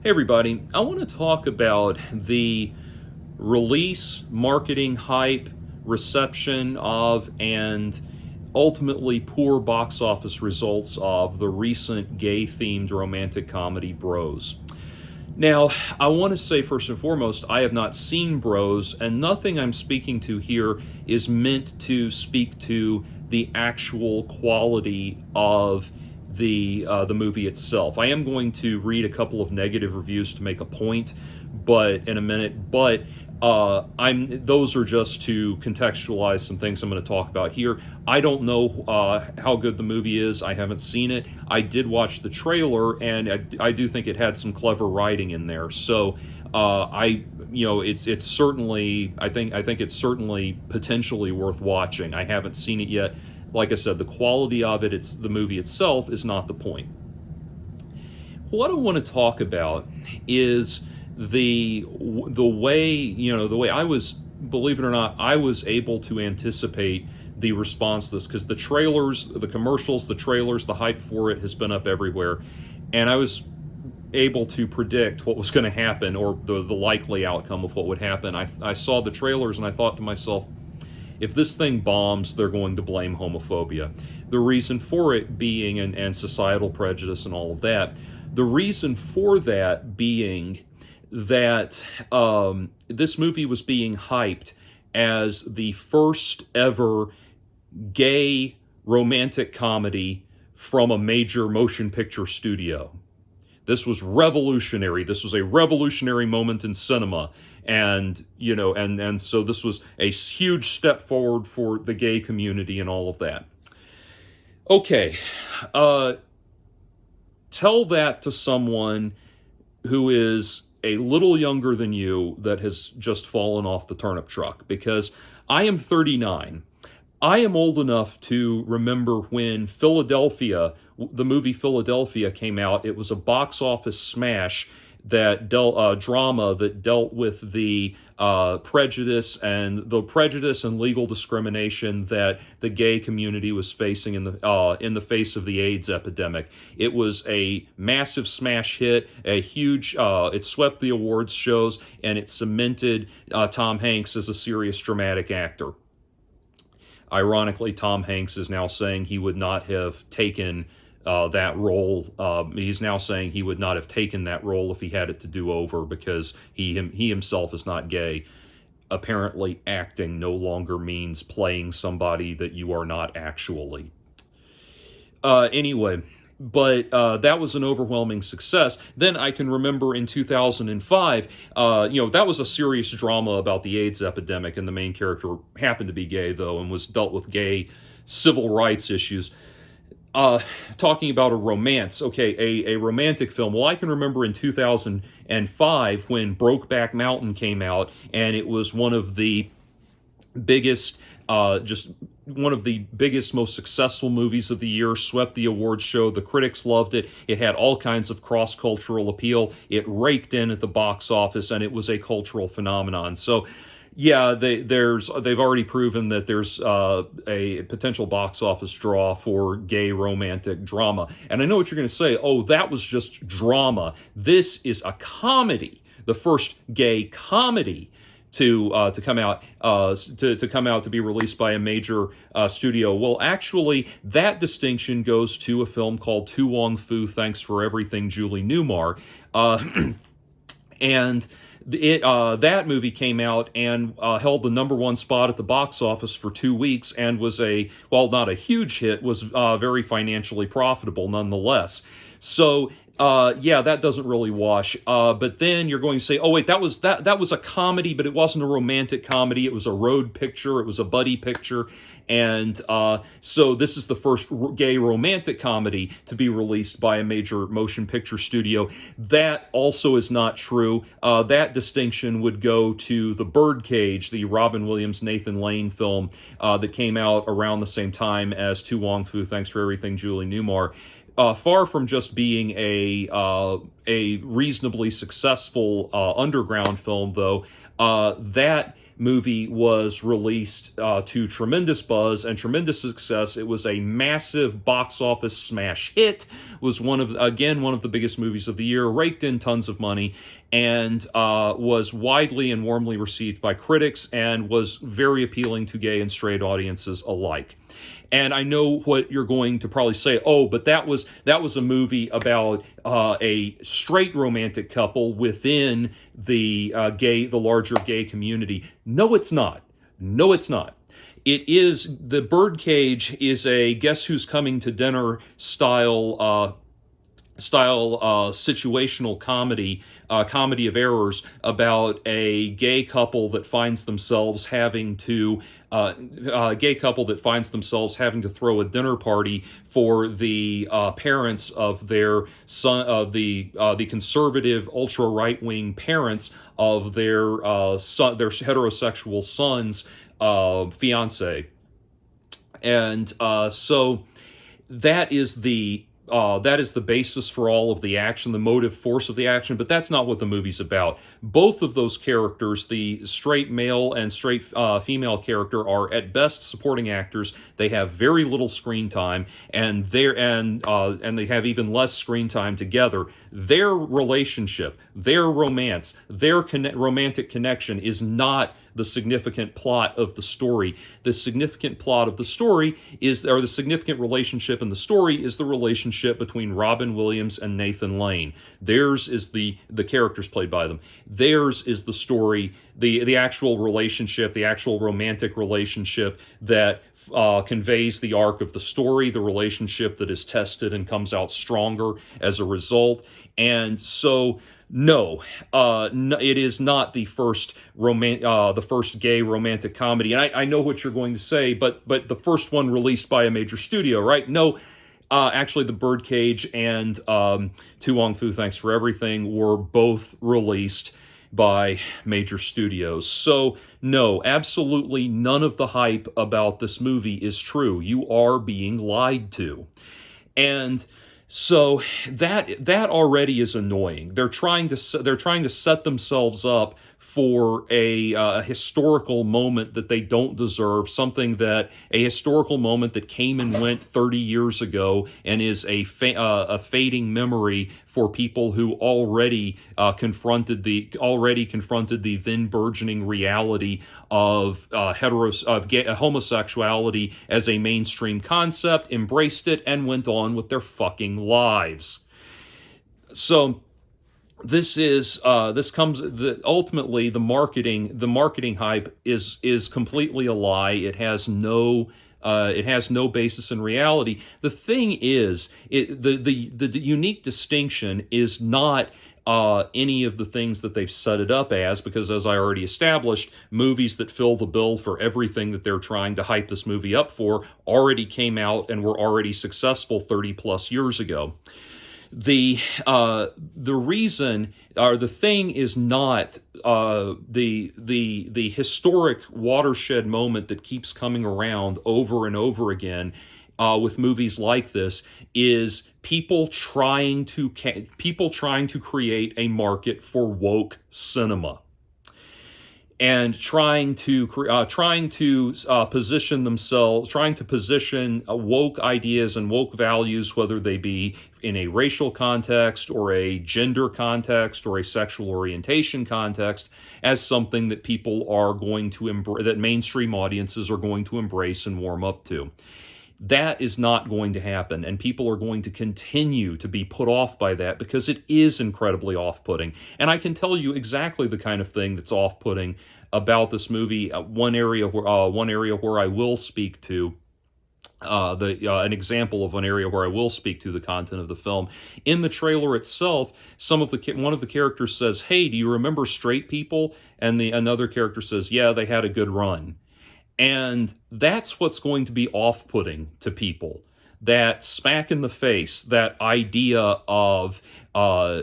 Hey everybody, I want to talk about the release, marketing, hype, reception of, and ultimately poor box office results of the recent gay-themed romantic comedy Bros. Now, I want to say first and foremost, I have not seen Bros, and nothing I'm speaking to here is meant to speak to the actual quality of the movie itself. I am going to read a couple of negative reviews to make a point, but in a minute. But I'm those are just to contextualize some things I'm going to talk about here. I don't know how good the movie is. I haven't seen it. I did watch the trailer, and I do think it had some clever writing in there. So it's certainly I think it's certainly potentially worth watching. I haven't seen it yet. Like I said, the quality of it, the movie itself, is not the point. What I want to talk about is the way I was, believe it or not, I was able to anticipate the response to this, because the trailers, the commercials, the trailers, the hype for it has been up everywhere, and I was able to predict what was going to happen, or the likely outcome of what would happen. I saw the trailers and I thought to myself, if this thing bombs, they're going to blame homophobia. The reason for it being, and societal prejudice and all of that, the reason for that being that this movie was being hyped as the first ever gay romantic comedy from a major motion picture studio. This was revolutionary. This was a revolutionary moment in cinema. And so this was a huge step forward for the gay community and all of that. Okay, tell that to someone who is a little younger than you that has just fallen off the turnip truck, because I am 39. I am old enough to remember when the movie Philadelphia came out. It was a box office smash drama that dealt with the prejudice and legal discrimination that the gay community was facing in the face of the AIDS epidemic. It was a massive smash hit, a huge. It swept the awards shows, and it cemented Tom Hanks as a serious dramatic actor. Ironically, Tom Hanks is now saying he would not have taken that role. He's now saying he would not have taken that role if he had it to do over, because he himself is not gay. Apparently, acting no longer means playing somebody that you are not actually. Anyway, but that was an overwhelming success. Then I can remember in 2005, that was a serious drama about the AIDS epidemic, and the main character happened to be gay, though, and was dealt with gay civil rights issues. Talking about a romance, a romantic film. Well, I can remember in 2005 when Brokeback Mountain came out, and it was one of the biggest, most successful movies of the year, swept the awards show. The critics loved it. It had all kinds of cross-cultural appeal. It raked in at the box office, and it was a cultural phenomenon. So, yeah, they've already proven that there's a potential box office draw for gay romantic drama. And I know what you're going to say. Oh, that was just drama. This is a comedy, the first gay comedy to come out to be released by a major studio. Well, actually, that distinction goes to a film called To Wong Foo, Thanks for Everything, Julie Newmar, and that movie came out and held the number 1 spot at the box office for 2 weeks, and was not a huge hit, was very financially profitable nonetheless. So that doesn't really wash. But then you're going to say, oh wait, that was a comedy, but it wasn't a romantic comedy. It was a road picture. It was a buddy picture. And so this is the first gay romantic comedy to be released by a major motion picture studio. That also is not true. That distinction would go to The Birdcage, the Robin Williams, Nathan Lane film that came out around the same time as To Wong Foo, Thanks for Everything, Julie Newmar. Far from just being a reasonably successful underground film, though, that movie was released to tremendous buzz and tremendous success. It was a massive box office smash hit. Was one of the biggest movies of the year. Raked in tons of money, and was widely and warmly received by critics, and was very appealing to gay and straight audiences alike. And I know what you're going to probably say. Oh, but that was a movie about a straight romantic couple within the larger gay community. No, it's not. No, it's not. It is, the Birdcage is a Guess Who's Coming to Dinner style situational comedy of errors about a gay couple that finds themselves having to throw a dinner party for the parents of their son, of the conservative ultra right wing parents of their their heterosexual son's fiance, and so that is the basis for all of the action, the motive force of the action, but that's not what the movie's about. Both of those characters, the straight male and straight female character, are at best supporting actors. They have very little screen time, and they have even less screen time together. Their relationship, their romance, their romantic connection is not the significant plot of the story. The significant plot of the story the significant relationship in the story is the relationship between Robin Williams and Nathan Lane. Theirs is the characters played by them. Theirs is the story, the actual relationship, the actual romantic relationship that conveys the arc of the story, the relationship that is tested and comes out stronger as a result. And so, no, it is not the first gay romantic comedy. And I know what you're going to say, but the first one released by a major studio, right? No, actually, The Birdcage and To Wong Fu, Thanks for Everything, were both released by major studios. So, no, absolutely none of the hype about this movie is true. You are being lied to. And so that already is annoying. They're trying to set themselves up for a historical moment that they don't deserve, a historical moment that came and went 30 years ago and is a fading memory for people who already confronted the then burgeoning reality of homosexuality as a mainstream concept, embraced it, and went on with their fucking lives. So ultimately the marketing hype is completely a lie. It has no basis in reality. The thing is, the unique distinction is not any of the things that they've set it up as, because as I already established, movies that fill the bill for everything that they're trying to hype this movie up for already came out and were already successful 30 plus years ago. The reason, or the thing, is not the historic watershed moment that keeps coming around over and over again with movies like this, is people trying to create a market for woke cinema, and trying to position woke ideas and woke values, whether they be in a racial context or a gender context or a sexual orientation context, as something that people are going to that mainstream audiences are going to embrace and warm up to. That is not going to happen, and people are going to continue to be put off by that because it is incredibly off-putting. And I can tell you exactly the kind of thing that's off-putting about this movie. One area where I will speak to an example of an area where I will speak to the content of the film. In the trailer itself, one of the characters says, "Hey, do you remember straight people?" And another character says, "Yeah, they had a good run." And that's what's going to be off-putting to people. That smack in the face, that idea of yeah,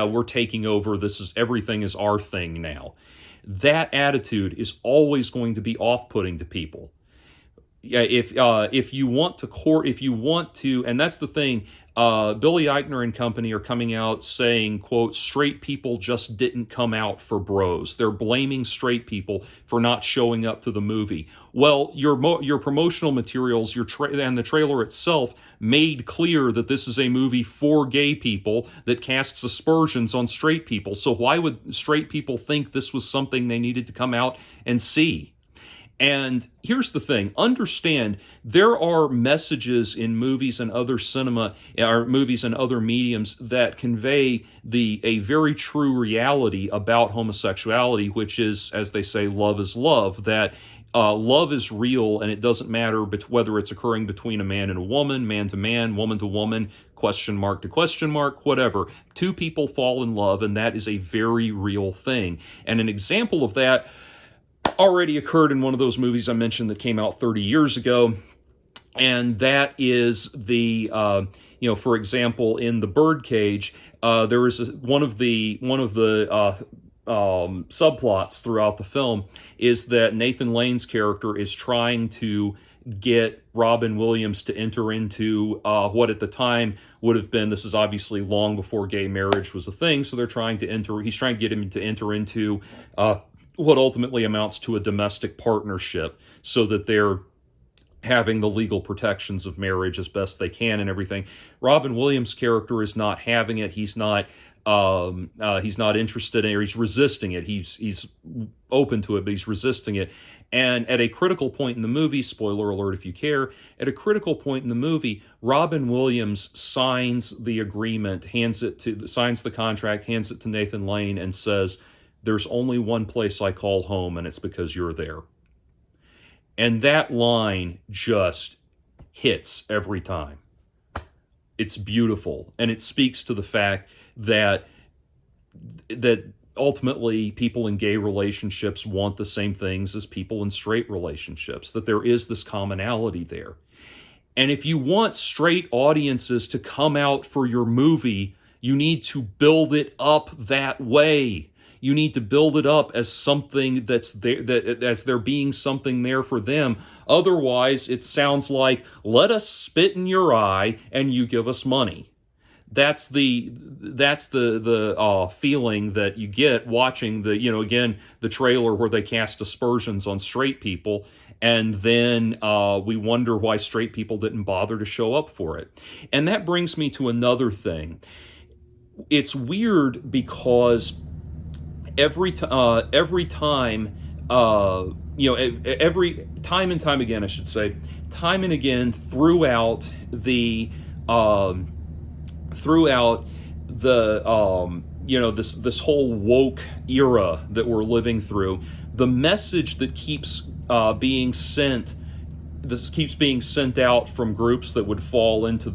we're taking over. Everything is our thing now. That attitude is always going to be off-putting to people. Yeah, if you want to, and that's the thing. Billy Eichner and company are coming out saying, quote, straight people just didn't come out for bros. They're blaming straight people for not showing up to the movie. Well, your promotional materials, and the trailer itself made clear that this is a movie for gay people that casts aspersions on straight people. So why would straight people think this was something they needed to come out and see? And here's the thing, understand there are messages in movies and other cinema, or movies and other mediums that convey a very true reality about homosexuality, which is, as they say, love is love, that love is real, and it doesn't matter whether it's occurring between a man and a woman, man to man, woman to woman, question mark to question mark, whatever. Two people fall in love, and that is a very real thing. And an example of that already occurred in one of those movies I mentioned that came out 30 years ago, and that is for example, in The Birdcage, there is one of the subplots throughout the film is that Nathan Lane's character is trying to get Robin Williams to enter into what at the time would have been, this is obviously long before gay marriage was a thing, so he's trying to get him to enter into what ultimately amounts to a domestic partnership, so that they're having the legal protections of marriage as best they can and everything. Robin Williams' character is not having it. He's not interested in it, or he's resisting it. He's open to it, but he's resisting it. And at a critical point in the movie, spoiler alert if you care, at a critical point in the movie, Robin Williams signs the agreement, signs the contract, hands it to Nathan Lane, and says, "There's only one place I call home, and it's because you're there." And that line just hits every time. It's beautiful, and it speaks to the fact that ultimately people in gay relationships want the same things as people in straight relationships, that there is this commonality there. And if you want straight audiences to come out for your movie, you need to build it up that way. You need to build it up as something that's there, as there being something there for them. Otherwise, it sounds like, let us spit in your eye and you give us money. That's the feeling that you get watching the trailer where they cast aspersions on straight people, and then we wonder why straight people didn't bother to show up for it. And that brings me to another thing. It's weird because every time and time again, I should say, time and again throughout the this whole woke era that we're living through, the message that keeps being sent out from groups that would fall under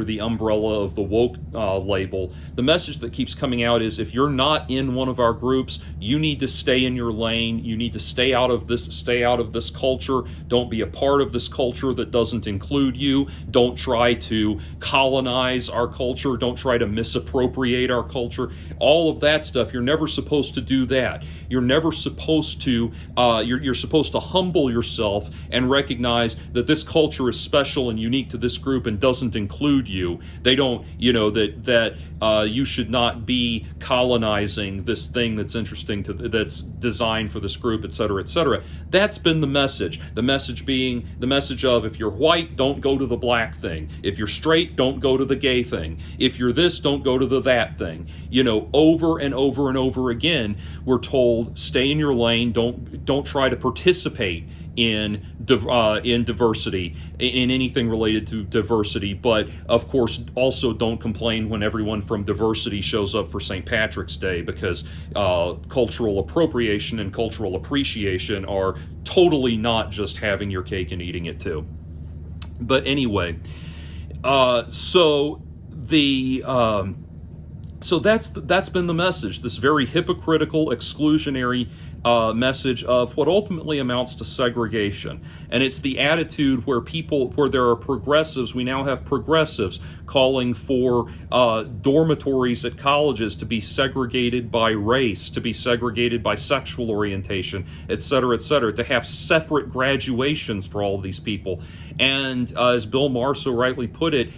the umbrella of the woke label. The message that keeps coming out is, if you're not in one of our groups, you need to stay in your lane. You need to stay out of this culture. Don't be a part of this culture that doesn't include you. Don't try to colonize our culture. Don't try to misappropriate our culture. All of that stuff. You're never supposed to do that. You're never supposed to, you're supposed to humble yourself and recognize that this culture is special and unique to this group and doesn't include you. They don't, that you should not be colonizing this thing that's interesting that's designed for this group, etc., etc. That's been the message. The message being the message of, if you're white, don't go to the black thing. If you're straight, don't go to the gay thing. If you're this, don't go to the that thing. Over and over and over again, we're told, stay in your lane. Don't try to participate in diversity, in anything related to diversity, but of course also don't complain when everyone from diversity shows up for St. Patrick's Day, because cultural appropriation and cultural appreciation are totally not just having your cake and eating it too. But anyway, so that's been the message, this very hypocritical, exclusionary message of what ultimately amounts to segregation. And it's the attitude where there are progressives, we now have progressives calling for dormitories at colleges to be segregated by race, to be segregated by sexual orientation, etc., to have separate graduations for all of these people. And as Bill Maher so rightly put it,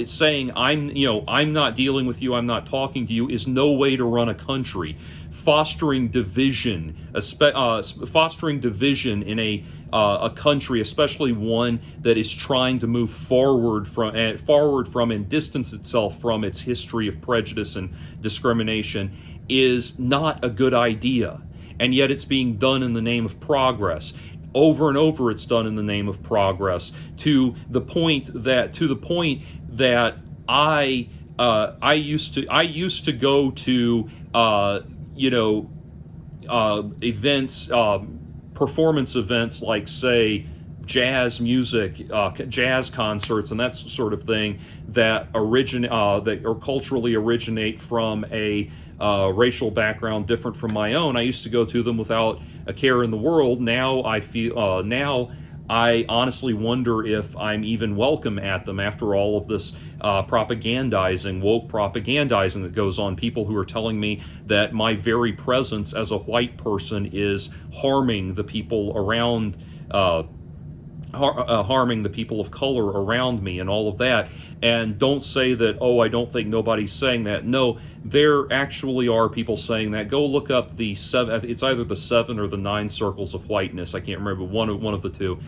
saying I'm not dealing with you, I'm not talking to you, is no way to run a country. Fostering division, fostering division in a country, especially one that is trying to move forward from and distance itself from its history of prejudice and discrimination, is not a good idea. And yet it's being done in the name of progress. Over and over, it's done in the name of progress, to the point that I used to go to events, performance events like, say, jazz music, jazz concerts, and that sort of thing that culturally originate from a racial background different from my own. I used to go to them without a care in the world. Now I honestly wonder if I'm even welcome at them after all of this propagandizing, woke propagandizing that goes on. People who are telling me that my very presence as a white person is harming the people around, harming the people of color around me and all of that. And don't say that, oh, I don't think nobody's saying that. No, there actually are people saying that. Go look up it's either the 7 or the 9 circles of whiteness. I can't remember, one of the two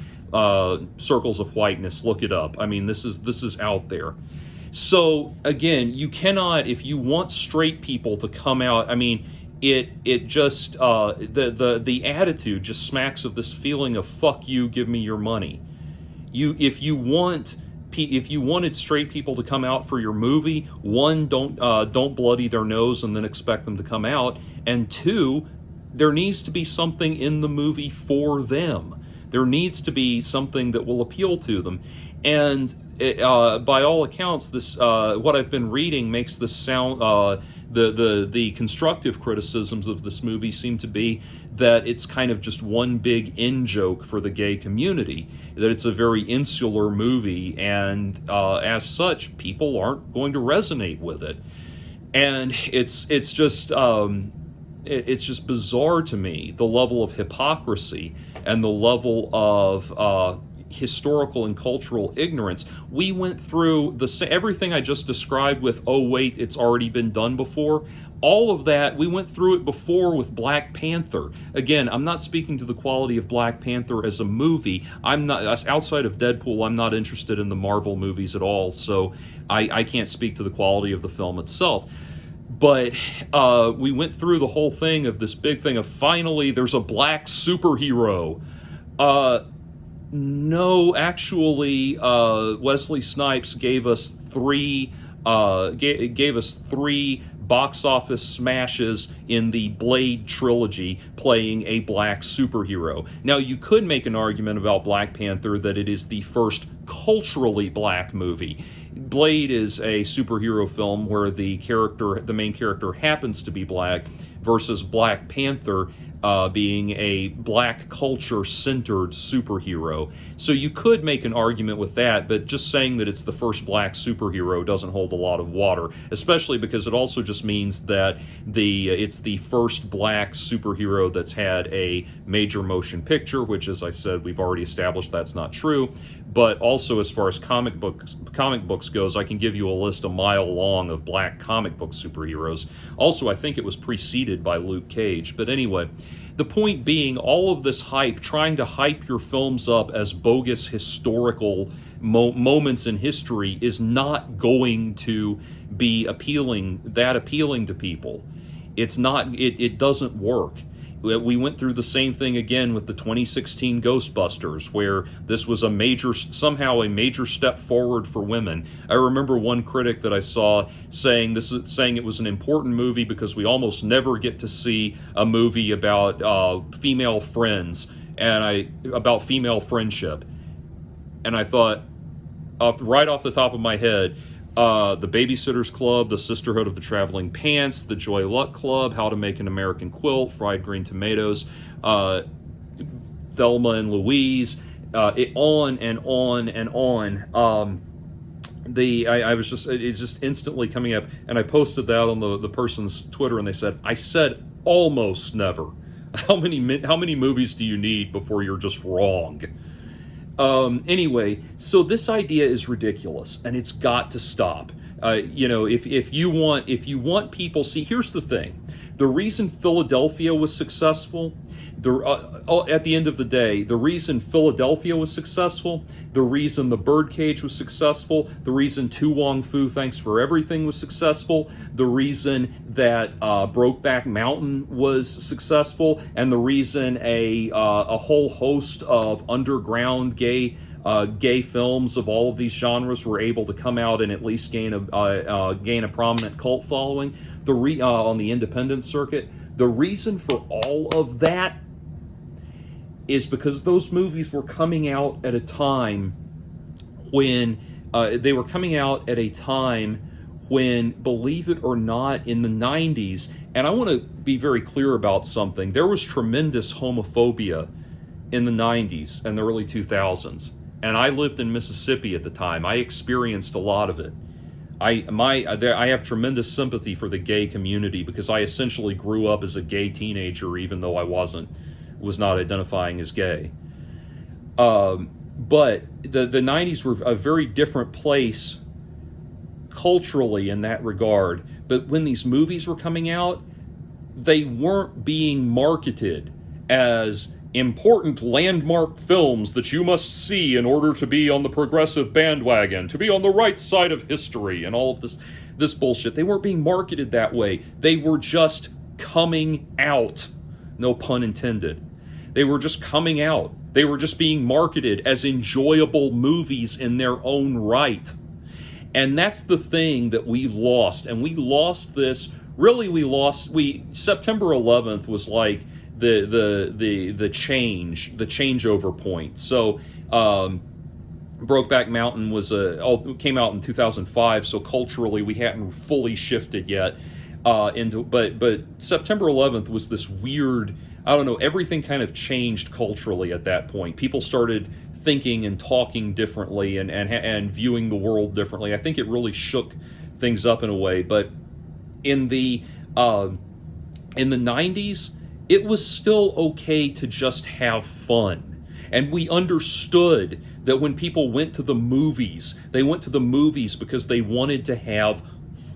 circles of whiteness. Look it up. I mean, this is out there. So again, you cannot, if you want straight people to come out, I mean, it just the attitude just smacks of this feeling of fuck you, give me your money. If you wanted straight people to come out for your movie, one, don't bloody their nose and then expect them to come out, and two, there needs to be something in the movie for them. There needs to be something that will appeal to them. And by all accounts, this what I've been reading makes this sound. The constructive criticisms of this movie seem to be that it's kind of just one big in-joke for the gay community, that it's a very insular movie, and as such, people aren't going to resonate with it. And it's just bizarre to me, the level of hypocrisy and the level of historical and cultural ignorance. We went through everything I just described with, oh wait, it's already been done before. All of that, we went through it before with Black Panther. Again, I'm not speaking to the quality of Black Panther as a movie. I'm not, outside of Deadpool, I'm not interested in the Marvel movies at all, so I can't speak to the quality of the film itself. But we went through the whole thing of this big thing of finally there's a black superhero. No, actually, Wesley Snipes gave us three box office smashes in the Blade trilogy, playing a black superhero. Now, you could make an argument about Black Panther that it is the first culturally black movie. Blade is a superhero film where the main character happens to be black, versus Black Panther being a black culture-centered superhero. So you could make an argument with that, but just saying that it's the first black superhero doesn't hold a lot of water, especially because it also just means that it's the first black superhero that's had a major motion picture, which, as I said, we've already established that's not true. But also, as far as comic books goes, I can give you a list a mile long of black comic book superheroes. Also, I think it was preceded by Luke Cage. But anyway, the point being, all of this hype, trying to hype your films up as bogus historical moments in history, is not going to be appealing to people. It's not. It doesn't work. We went through the same thing again with the 2016 Ghostbusters, where this was somehow a major step forward for women. I remember one critic that I saw saying it was an important movie because we almost never get to see a movie about female friends about female friendship. And I thought, right off the top of my head, the Babysitter's Club, the Sisterhood of the Traveling Pants, the Joy Luck Club, How to Make an American Quilt, Fried Green Tomatoes, Thelma and Louise, on and on and on. It's just instantly coming up, and I posted that on the person's Twitter, and they said, I said almost never. How many movies do you need before you're just wrong? Anyway, so this idea is ridiculous, and it's got to stop. If you want people, see, here's the thing: the reason Philadelphia was successful, at the end of the day, the reason Philadelphia was successful, the reason The Birdcage was successful, the reason Tu Wong Fu Thanks for Everything was successful, the reason that Brokeback Mountain was successful, and the reason a whole host of underground gay films of all of these genres were able to come out and at least gain a prominent cult following on the independent circuit. The reason for all of that is because those movies were coming out at a time when believe it or not, in the 90s, and I want to be very clear about something, there was tremendous homophobia in the 90s and the early 2000s. And I lived in Mississippi at the time. I experienced a lot of it. I have tremendous sympathy for the gay community because I essentially grew up as a gay teenager, even though I was not identifying as gay. But the 90s were a very different place culturally in that regard. But when these movies were coming out, they weren't being marketed as important landmark films that you must see in order to be on the progressive bandwagon, to be on the right side of history, and all of this bullshit. They weren't being marketed that way. They were just coming out. No pun intended. They were just coming out. They were just being marketed as enjoyable movies in their own right. And that's the thing that we lost. And we lost this. Really, September 11th was like the changeover point. So Brokeback Mountain came out in 2005, so culturally we hadn't fully shifted yet but September 11th was this weird, I don't know, everything kind of changed culturally at that point. People started thinking and talking differently and viewing the world differently. I think it really shook things up in a way. But in the 90s, it was still okay to just have fun. And we understood that when people went to the movies, they went to the movies because they wanted to have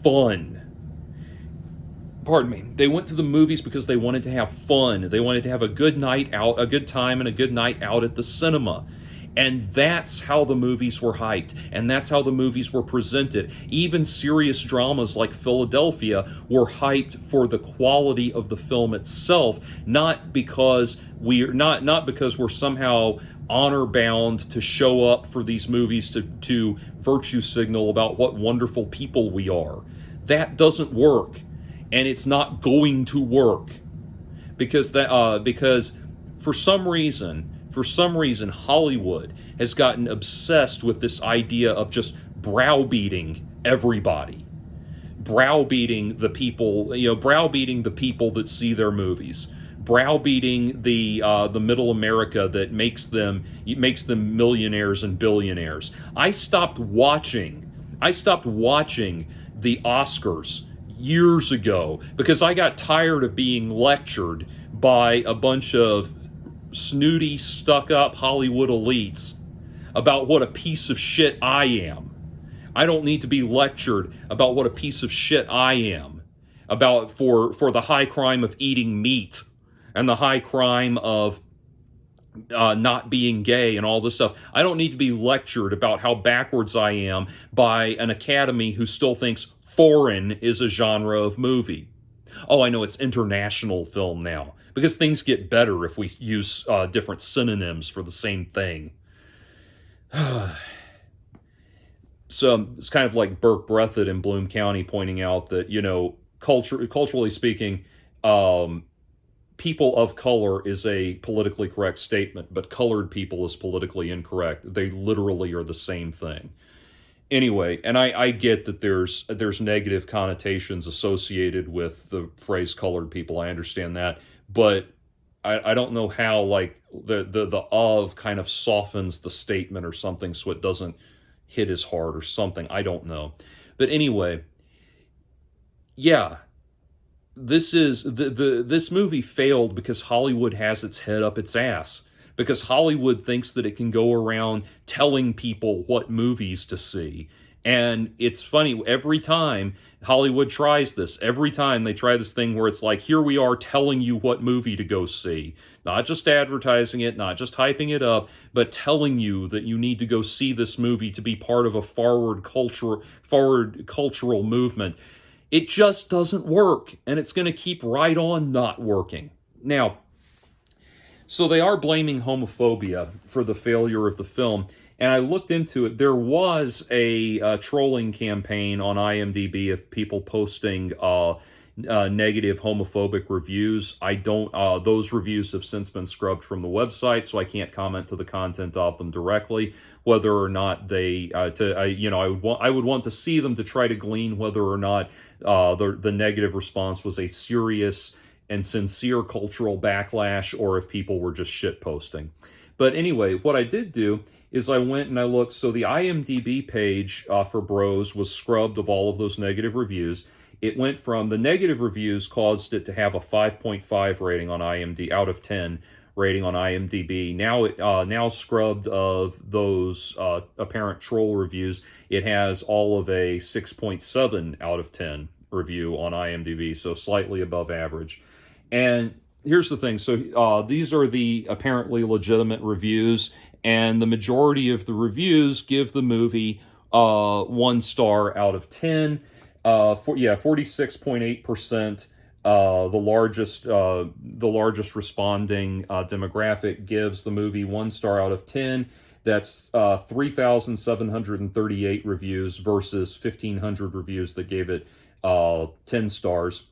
fun. Pardon me. They went to the movies because they wanted to have fun. They wanted to have a good night out, a good time and a good night out at the cinema. And that's how the movies were hyped, and that's how the movies were presented. Even serious dramas like Philadelphia were hyped for the quality of the film itself, not because we're somehow honor bound to show up for these movies to virtue signal about what wonderful people we are. That doesn't work, and it's not going to work because for some reason, Hollywood has gotten obsessed with this idea of just browbeating everybody. Browbeating the people that see their movies. Browbeating the middle America that makes them millionaires and billionaires. I stopped watching the Oscars years ago because I got tired of being lectured by a bunch of snooty, stuck-up Hollywood elites about what a piece of shit I am. I don't need to be lectured about what a piece of shit I am about for the high crime of eating meat and the high crime of not being gay and all this stuff. I don't need to be lectured about how backwards I am by an academy who still thinks foreign is a genre of movie. Oh, I know it's international film now, because things get better if we use different synonyms for the same thing. So it's kind of like Burke Breathitt in Bloom County pointing out that, culturally speaking, people of color is a politically correct statement, but colored people is politically incorrect. They literally are the same thing. Anyway, and I get that there's negative connotations associated with the phrase colored people. I understand that. But I don't know how, like, the of kind of softens the statement or something so it doesn't hit as hard or something. I don't know. But anyway, yeah, this movie failed because Hollywood has its head up its ass. because Hollywood thinks that it can go around telling people what movies to see. And it's funny, every time Hollywood tries this, every time they try this thing where it's like, here we are telling you what movie to go see. Not just advertising it, not just hyping it up, but telling you that you need to go see this movie to be part of a forward cultural movement. It just doesn't work, and it's going to keep right on not working. Now, so they are blaming homophobia for the failure of the film, and I looked into it. There was a trolling campaign on IMDb of people posting negative homophobic reviews. I don't. Those reviews have since been scrubbed from the website, so I can't comment to the content of them directly. Whether or not they, I would want to see them to try to glean whether or not the negative response was a serious and sincere cultural backlash, or if people were just shit posting. But anyway, what I did do is I went and I looked. So the IMDb page for Bros was scrubbed of all of those negative reviews. It went from, the negative reviews caused it to have a 5.5 rating on IMDb, out of 10 rating on IMDb. Now now scrubbed of those apparent troll reviews, it has all of a 6.7 out of 10 review on IMDb, so slightly above average. And here's the thing. So these are the apparently legitimate reviews, and the majority of the reviews give the movie 1 star out of 10. 46.8%. The largest responding demographic gives the movie 1 star out of 10. That's 3,738 reviews versus 1,500 reviews that gave it 10 stars.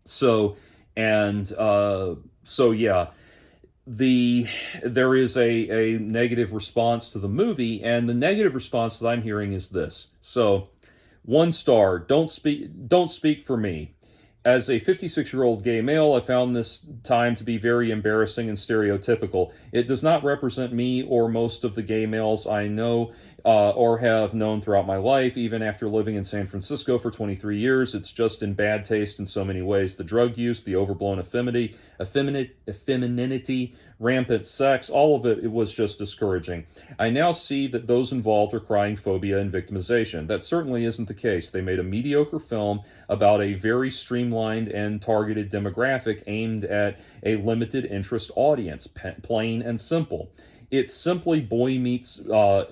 So yeah, there is a negative response to the movie, and the negative response that I'm hearing is this. So, 1 star, don't speak for me. As a 56-year-old gay male, I found this time to be very embarrassing and stereotypical. It does not represent me or most of the gay males I know or have known throughout my life, even after living in San Francisco for 23 years. It's just in bad taste in so many ways. The drug use, the overblown femininity, rampant sex, all of it was just discouraging. I now see that those involved are crying phobia and victimization. That certainly isn't the case. They made a mediocre film about a very streamlined and targeted demographic aimed at a limited interest audience, plain and simple. It's simply boy meets boy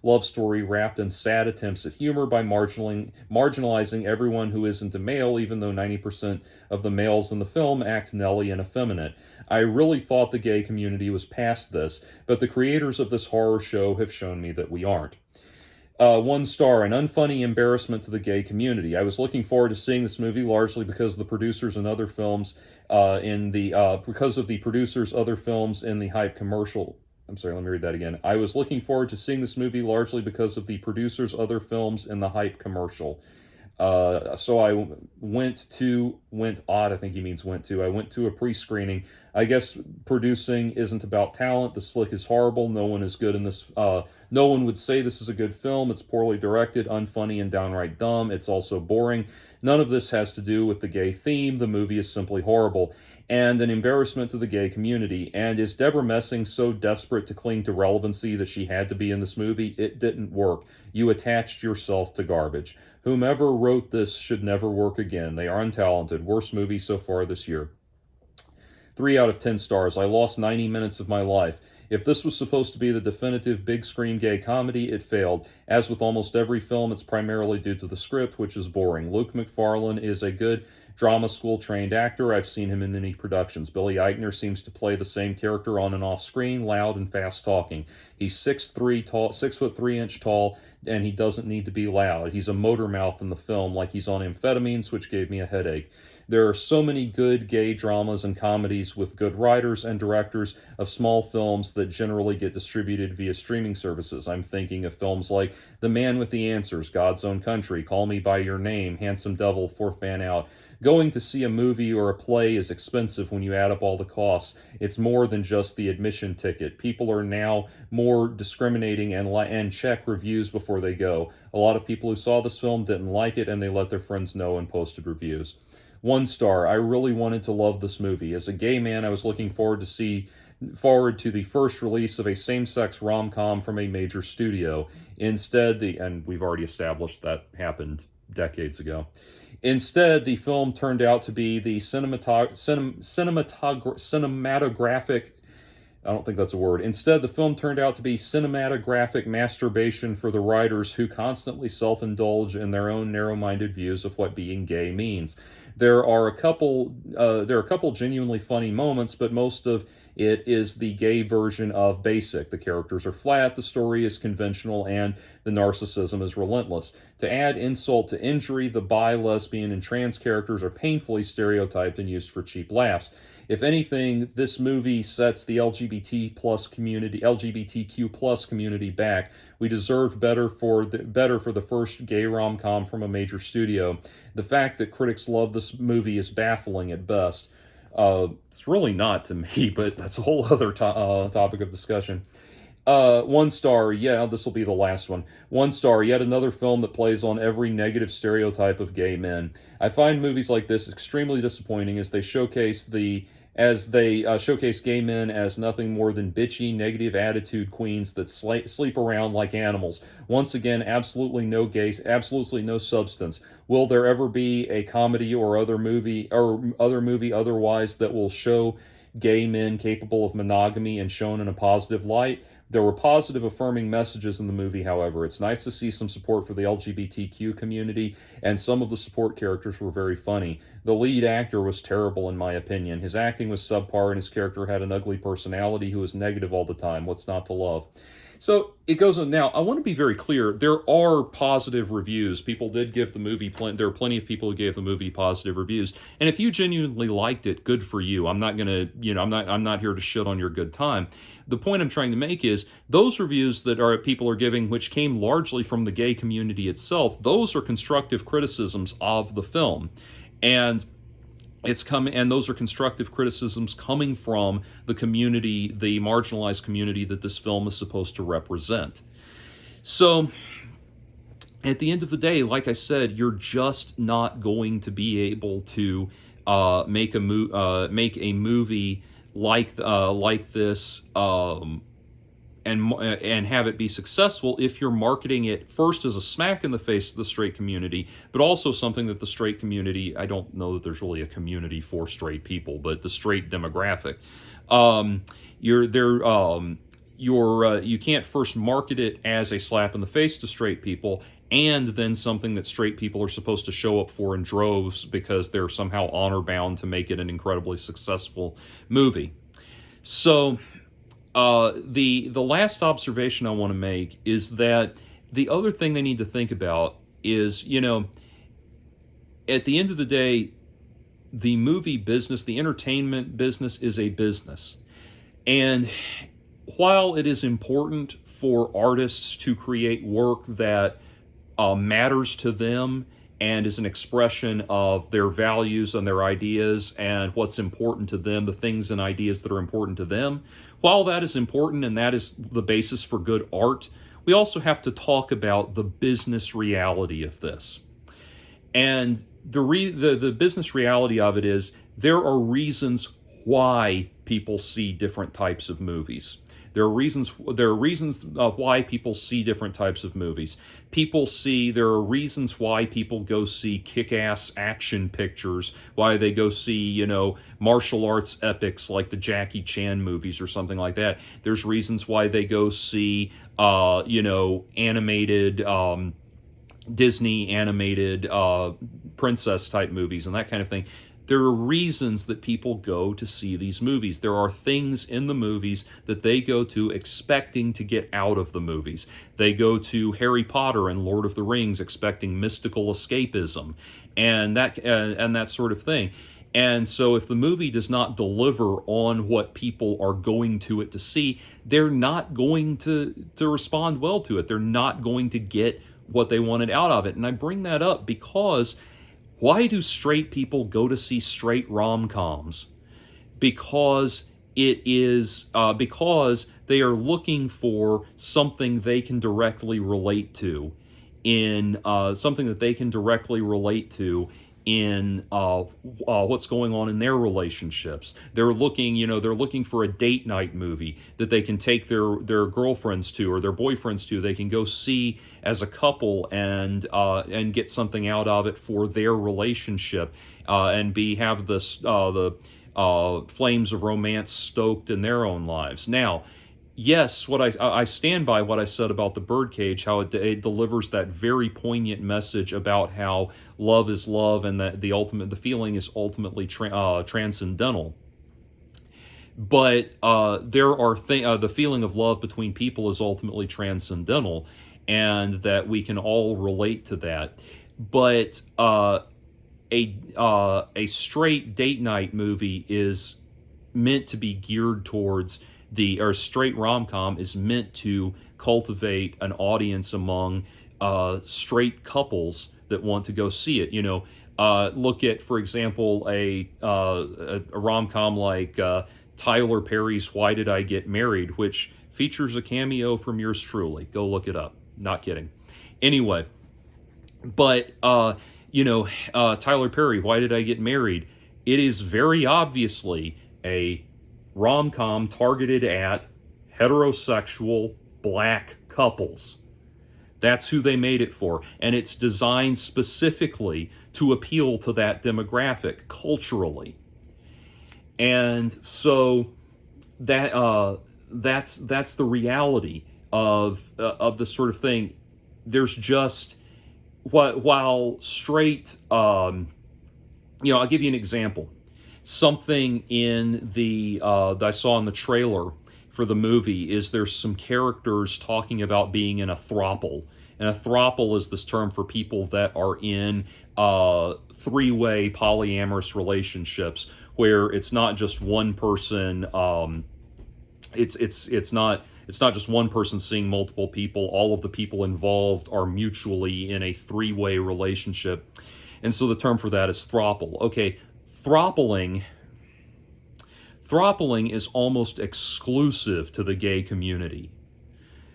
love story wrapped in sad attempts at humor by marginalizing everyone who isn't a male, even though 90% of the males in the film act Nelly and effeminate. I really thought the gay community was past this, but the creators of this horror show have shown me that we aren't. 1 star, an unfunny embarrassment to the gay community. I was looking forward to seeing this movie largely because of the producers and other films in the hype commercial. I'm sorry, let me read that again. I was looking forward to seeing this movie largely because of the producers' other films in the hype commercial. So I went to a pre-screening. I guess producing isn't about talent. This flick is horrible. No one is good in this. No one would say this is a good film. It's poorly directed, unfunny, and downright dumb. It's also boring. None of this has to do with the gay theme. The movie is simply horrible and an embarrassment to the gay community. And is Deborah Messing so desperate to cling to relevancy that she had to be in this movie? It didn't work. You attached yourself to garbage. Whomever wrote this should never work again. They are untalented. Worst movie so far this year. 3 out of 10 stars. I lost 90 minutes of my life. If this was supposed to be the definitive big screen gay comedy, it failed. As with almost every film, it's primarily due to the script, which is boring. Luke McFarlane is a good drama school trained actor. I've seen him in many productions. Billy Eichner seems to play the same character on and off screen, loud and fast talking. He's 6'3" tall, 6'3" tall, and he doesn't need to be loud. He's a motor mouth in the film, like he's on amphetamines, which gave me a headache. There are so many good gay dramas and comedies with good writers and directors of small films that generally get distributed via streaming services. I'm thinking of films like The Man with the Answers, God's Own Country, Call Me By Your Name, Handsome Devil, Fourth Man Out. Going to see a movie or a play is expensive when you add up all the costs. It's more than just the admission ticket. People are now more discriminating and check reviews before they go. A lot of people who saw this film didn't like it, and they let their friends know and posted reviews. 1 star. I really wanted to love this movie. As a gay man, I was looking forward to the first release of a same-sex rom-com from a major studio. Instead, and we've already established that happened decades ago. Instead, the film turned out to be the cinematographic. I don't think that's a word. Instead, the film turned out to be cinematographic masturbation for the writers who constantly self-indulge in their own narrow-minded views of what being gay means. There are a couple genuinely funny moments, but most of it is the gay version of basic. The characters are flat, the story is conventional, and the narcissism is relentless. To add insult to injury, the bi, lesbian, and trans characters are painfully stereotyped and used for cheap laughs. If anything, this movie sets the LGBTQ plus community back. We deserved better for the first gay rom-com from a major studio. The fact that critics love this movie is baffling at best. It's really not to me, but that's a whole other topic of discussion. 1 star, yeah, this will be the last one. 1 star, yet another film that plays on every negative stereotype of gay men. I find movies like this extremely disappointing as they showcase gay men as nothing more than bitchy, negative attitude queens that sleep around like animals. Once again, absolutely no substance. Will there ever be a comedy or other movie otherwise that will show gay men capable of monogamy and shown in a positive light? There were positive, affirming messages in the movie, however. It's nice to see some support for the LGBTQ community, and some of the support characters were very funny. The lead actor was terrible, in my opinion. His acting was subpar, and his character had an ugly personality who was negative all the time. What's not to love? So it goes on. Now, I want to be very clear. There are positive reviews. People did give the movie, there are plenty of people who gave the movie positive reviews. And if you genuinely liked it, good for you. I'm not going to, I'm not here to shit on your good time. The point I'm trying to make is those reviews that people are giving, which came largely from the gay community itself, those are constructive criticisms of the film. And those are constructive criticisms coming from the community, the marginalized community that this film is supposed to represent. So, at the end of the day, like I said, you're just not going to be able to make a movie like this and have it be successful if you're marketing it first as a smack in the face to the straight community, but also something that the straight community, I don't know that there's really a community for straight people, but the straight demographic, you can't first market it as a slap in the face to straight people and then something that straight people are supposed to show up for in droves because they're somehow honor bound to make it an incredibly successful movie. So the last observation I want to make is that the other thing they need to think about is, at the end of the day, the movie business, the entertainment business is a business. And while it is important for artists to create work that matters to them and is an expression of their values and their ideas and what's important to them, the things and ideas that are important to them, while that is important and that is the basis for good art, we also have to talk about the business reality of this. And the business reality of it is there are reasons why people see different types of movies. There are reasons why people see different types of movies. There are reasons why people go see kick-ass action pictures, why they go see, martial arts epics like the Jackie Chan movies or something like that. There's reasons why they go see, animated, Disney animated princess type movies and that kind of thing. There are reasons that people go to see these movies. There are things in the movies that they go to expecting to get out of the movies. They go to Harry Potter and Lord of the Rings expecting mystical escapism and that sort of thing. And so if the movie does not deliver on what people are going to it to see, they're not going to respond well to it. They're not going to get what they wanted out of it. And I bring that up because why do straight people go to see straight rom-coms? Because because they are looking for something they can directly relate to in in what's going on in their relationships. They're looking for a date night movie that they can take their girlfriends to or their boyfriends to. They can go see as a couple and get something out of it for their relationship, and have the flames of romance stoked in their own lives. Now, yes, what I stand by what I said about the Birdcage, how it delivers that very poignant message about how love is love, and that the feeling is ultimately transcendental. But the feeling of love between people is ultimately transcendental, and that we can all relate to that. But a straight date night movie is meant to be geared towards or straight rom-com is meant to cultivate an audience among straight couples that want to go see it. Look at, for example, a rom-com like Tyler Perry's Why Did I Get Married, which features a cameo from yours truly. Go look it up. Not kidding. Anyway, but Tyler Perry, Why Did I Get Married? It is very obviously a rom-com targeted at heterosexual black couples. That's who they made it for, and it's designed specifically to appeal to that demographic culturally. And so that's the reality of this sort of thing. There's just while straight, I'll give you an example. Something in that I saw in the trailer for the movie is there's some characters talking about being in a throuple. And a throuple is this term for people that are in three-way polyamorous relationships where it's not just one person. It's not just one person seeing multiple people. All of the people involved are mutually in a three-way relationship. And so the term for that is throuple. Okay, throupling is almost exclusive to the gay community.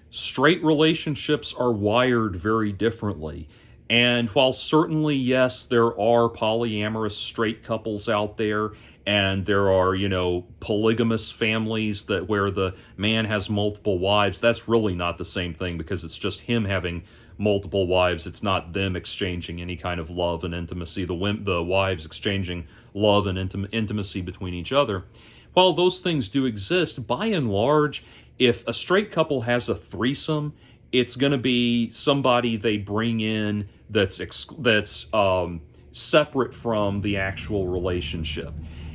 Straight relationships are wired very differently. And while certainly, yes, there are polyamorous straight couples out there, and there are, polygamous families where the man has multiple wives, that's really not the same thing, because it's just him having multiple wives. It's not them exchanging any kind of love and intimacy. The wives exchanging love and intimacy between each other. While those things do exist, by and large, if a straight couple has a threesome, it's going to be somebody they bring in that's separate from the actual relationship.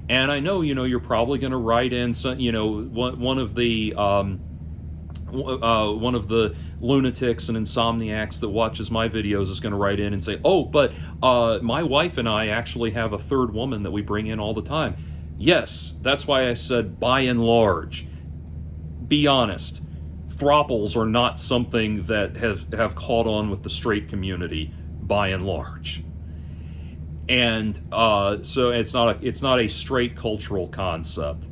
And I know, you're probably going to write in some, one of the lunatics and insomniacs that watches my videos is going to write in and say, oh, but my wife and I actually have a third woman that we bring in all the time. Yes, that's why I said by and large. Be honest. Throuples are not something that have caught on with the straight community by and large. And so it's not a straight cultural concept.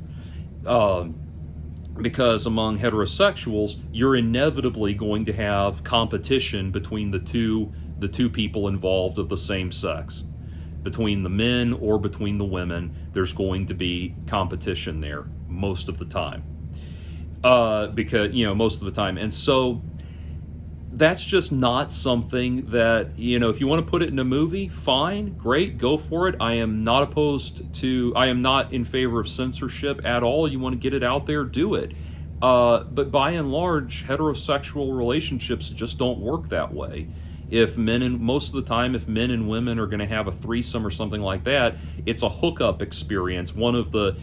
Because among heterosexuals, you're inevitably going to have competition between the two people involved of the same sex. Between the men or between the women, there's going to be competition there most of the time. Most of the time. And so that's just not something that, if you want to put it in a movie, fine, great, go for it. I am not in favor of censorship at all. You want to get it out there, do it. But by and large, heterosexual relationships just don't work that way. Most of the time, if men and women are going to have a threesome or something like that, it's a hookup experience. One of the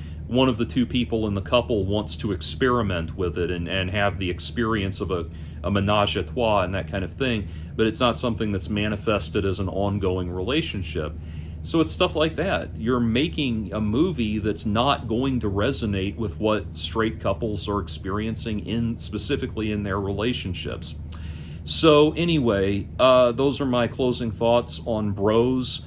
two people in the couple wants to experiment with it and have the experience of a menage a trois and that kind of thing, but it's not something that's manifested as an ongoing relationship. So it's stuff like that. You're making a movie that's not going to resonate with what straight couples are experiencing specifically in their relationships. So anyway, those are my closing thoughts on Bros.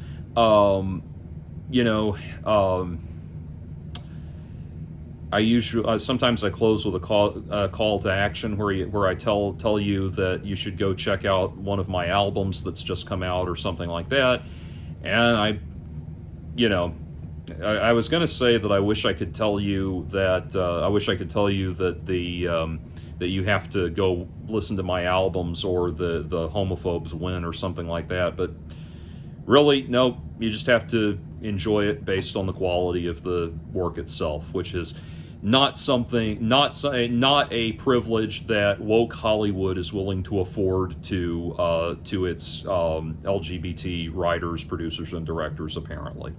Sometimes I close with a call to action where I tell you that you should go check out one of my albums that's just come out or something like that, and I you know, I was going to say that I wish I could tell you that that you have to go listen to my albums or the homophobes win or something like that, but really, no. You just have to enjoy it based on the quality of the work itself, which is not a privilege that woke Hollywood is willing to afford to its LGBT writers, producers, and directors, apparently.